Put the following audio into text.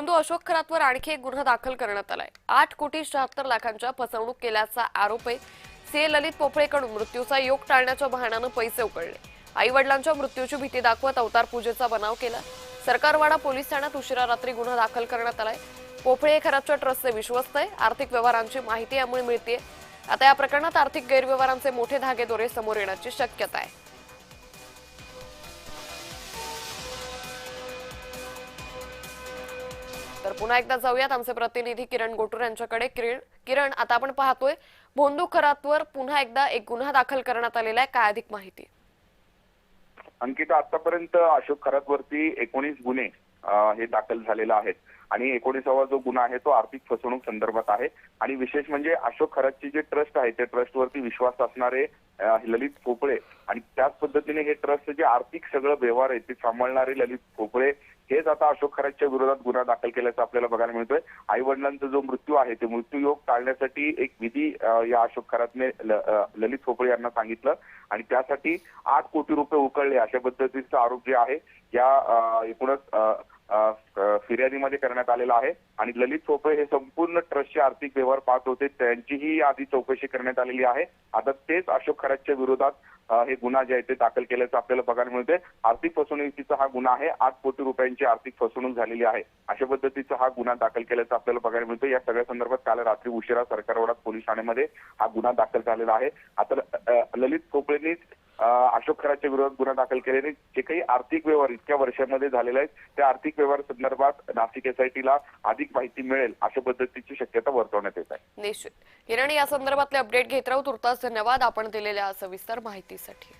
भोंदू अशोक खरातवर आणखी एक गुन्हा दाखल करण्यात आलाय। 8,76,00,000 फसवणूक केल्याचा आरोप आहे। सीए ललित पोफळेकडून मृत्यूचा योग टाळण्याच्या बहाण्याने पैसे उकळले। आई वडिलांच्या मृत्यूची भीती दाखवत अवतार पूजेचा बनाव केला। सरकारवाडा पोलीस ठाण्यात उशिरा रात्री गुन्हा दाखल करण्यात आलाय। पोफळे खरातच्या ट्रस्टचे विश्वस्त आहे। आर्थिक व्यवहारांची माहिती यामुळे मिळते। आता या प्रकरणात आर्थिक गैरव्यवहारांचे मोठे धागेदोरे समोर येण्याची शक्यता आहे। तर पुन्हा एकदा जाऊयात आमचे प्रतिनिधी किरण गोटूर यांच्याकडे। किरण, आता आपण पाहतोय भोंदू खरातवर पुन्हा एकदा एक गुन्हा दाखल करण्यात आलेला आहे, काय अधिक माहिती? अंकिता, आतापर्यंत अशोक खरातवरती 19 गुन्हे हे दाखल झालेले आहेत आणि 19वा जो गुन्हा आहे तो आर्थिक फसवणूक संदर्भात आहे। आणि विशेष म्हणजे अशोक खरातचे जे ट्रस्ट आहे त्या ट्रस्टवरती विश्वास असणारे ललित पोफळे आणि त्याच पद्धतीने हे ट्रस्ट जे आर्थिक सगळं व्यवहार आहे ते सांभाळणारे ललित पोफळे हेच आता अशोक खरातच्या विरोधात गुन्हा दाखल केल्याचं आपल्याला बघायला मिळतोय। आई वडिलांचा जो मृत्यू आहे ते मृत्यूयोग टाळण्यासाठी एक विधी या अशोक खरातने ललित पोफळे यांना सांगितलं आणि त्यासाठी 8 कोटी रुपये उकळले अशा पद्धतीचा आरोप जे आहे या एकूणच फिर्यादीमध्ये करण्यात आलेला आहे। आणि ललित पोफळे हे संपूर्ण ट्रस्टचे आर्थिक व्यवहार पाहत होते, त्यांचीही आधी चौकशी करण्यात आलेली आहे। आता तेच अशोक खरातच्या विरोधात हे गुन्हा जे आहे ते दाखल केल्याचं आपल्याला बघायला मिळतंय। आर्थिक फसवणुकीचा हा गुन्हा आहे। 8 कोटी रुपयांची आर्थिक फसवणूक झालेली आहे अशा पद्धतीचा हा गुन्हा दाखल केल्याचं आपल्याला बघायला मिळतंय। या सगळ्या संदर्भात काल रात्री उशिरा सरकारवाडा पोलीस ठाण्यामध्ये हा गुन्हा दाखल झालेला आहे। आता ललित पोफळेंनी अशोक खरातच्या विरोधात गुन्हा दाखल केल्याने जे काही आर्थिक व्यवहार इतक्या वर्षांमध्ये झालेले आहेत त्या आर्थिक व्यवहार संदर्भात नाशिक एसआयटीला अधिक माहिती मिळेल अशा पद्धतीची शक्यता वर्तवण्यात येत आहे। निश्चित किरण, या संदर्भातले अपडेट घेत राहू। तुर्तास धन्यवाद आपण दिलेल्या सविस्तर माहितीसाठी।